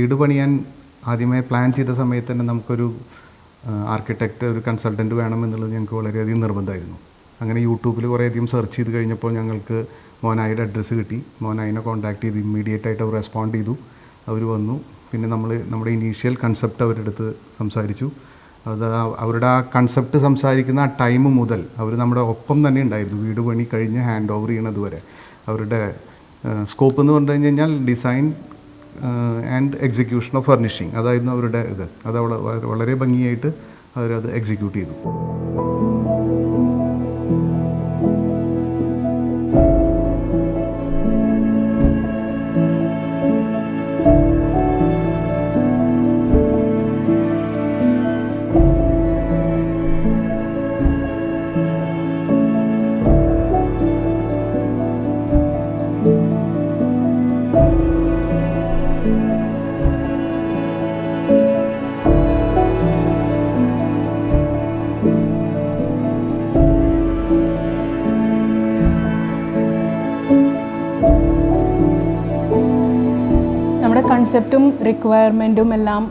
വീട് പണിയാൻ ആദ്യമേ പ്ലാൻ ചെയ്ത സമയത്ത് തന്നെ നമുക്കൊരു ആർക്കിടെക്റ്റ്, ഒരു കൺസൾട്ടൻറ്റ് വേണമെന്നുള്ളത് ഞങ്ങൾക്ക് വളരെയധികം നിർബന്ധമായിരുന്നു. അങ്ങനെ യൂട്യൂബിൽ കുറേയധികം സെർച്ച് ചെയ്ത് കഴിഞ്ഞപ്പോൾ ഞങ്ങൾക്ക് മോനായിയുടെ അഡ്രസ്സ് കിട്ടി. മോനായിനെ കോൺടാക്ട് ചെയ്ത് ഇമ്മീഡിയറ്റ് ആയിട്ട് അവർ റെസ്പോണ്ട് ചെയ്തു. അവർ വന്നു. പിന്നെ നമ്മുടെ ഇനീഷ്യൽ കൺസെപ്റ്റ് അവരുടെ അടുത്ത് സംസാരിച്ചു. അത് അവരുടെ ആ കൺസെപ്റ്റ് സംസാരിക്കുന്ന ആ ടൈം മുതൽ അവർ നമ്മുടെ ഒപ്പം തന്നെ ഉണ്ടായിരുന്നു. വീട് പണി കഴിഞ്ഞ് ഹാൻഡ് ഓവർ ചെയ്യണത് വരെ. അവരുടെ സ്കോപ്പ് എന്ന് പറഞ്ഞു കഴിഞ്ഞാൽ design and execution of furnishing, അതായിരുന്നു അവരുടെ ഇത്. അത് വളരെ ഭംഗിയായിട്ട് അവരത് എക്സിക്യൂട്ട് ചെയ്തു. കൺസെപ്റ്റും റിക്വയർമെൻറ്റും എല്ലാം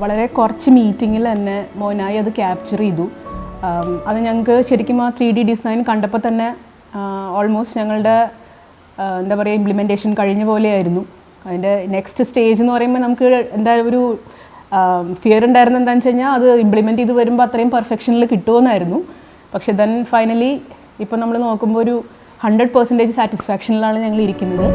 വളരെ കുറച്ച് മീറ്റിങ്ങിൽ തന്നെ മോനായി അത് ക്യാപ്ചർ ചെയ്തു. അത് ഞങ്ങൾക്ക് ശരിക്കും ആ 3D ഡിസൈൻ കണ്ടപ്പോൾ തന്നെ ഓൾമോസ്റ്റ് ഞങ്ങളുടെ എന്താ പറയുക ഇംപ്ലിമെൻറ്റേഷൻ കഴിഞ്ഞ പോലെയായിരുന്നു. അതിൻ്റെ നെക്സ്റ്റ് സ്റ്റേജ് എന്ന് പറയുമ്പോൾ നമുക്ക് എന്തായാലും ഒരു ഫിയർ ഉണ്ടായിരുന്നത് എന്താണെന്ന് വെച്ച് കഴിഞ്ഞാൽ അത് ഇംപ്ലിമെൻറ്റ് ചെയ്ത് വരുമ്പോൾ അത്രയും പെർഫെക്ഷനിൽ കിട്ടുമെന്നായിരുന്നു. പക്ഷേ ദെൻ ഫൈനലി ഇപ്പോൾ നമ്മൾ നോക്കുമ്പോൾ ഒരു 100% സാറ്റിസ്ഫാക്ഷനിലാണ് ഞങ്ങൾ ഇരിക്കുന്നത്.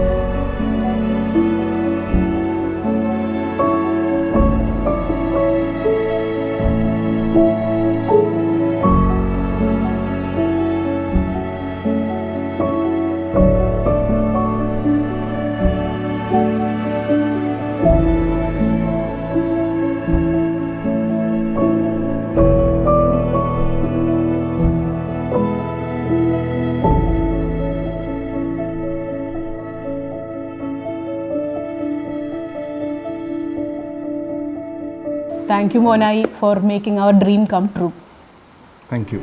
Thank you, Monnaie, for making our dream come true. Thank you.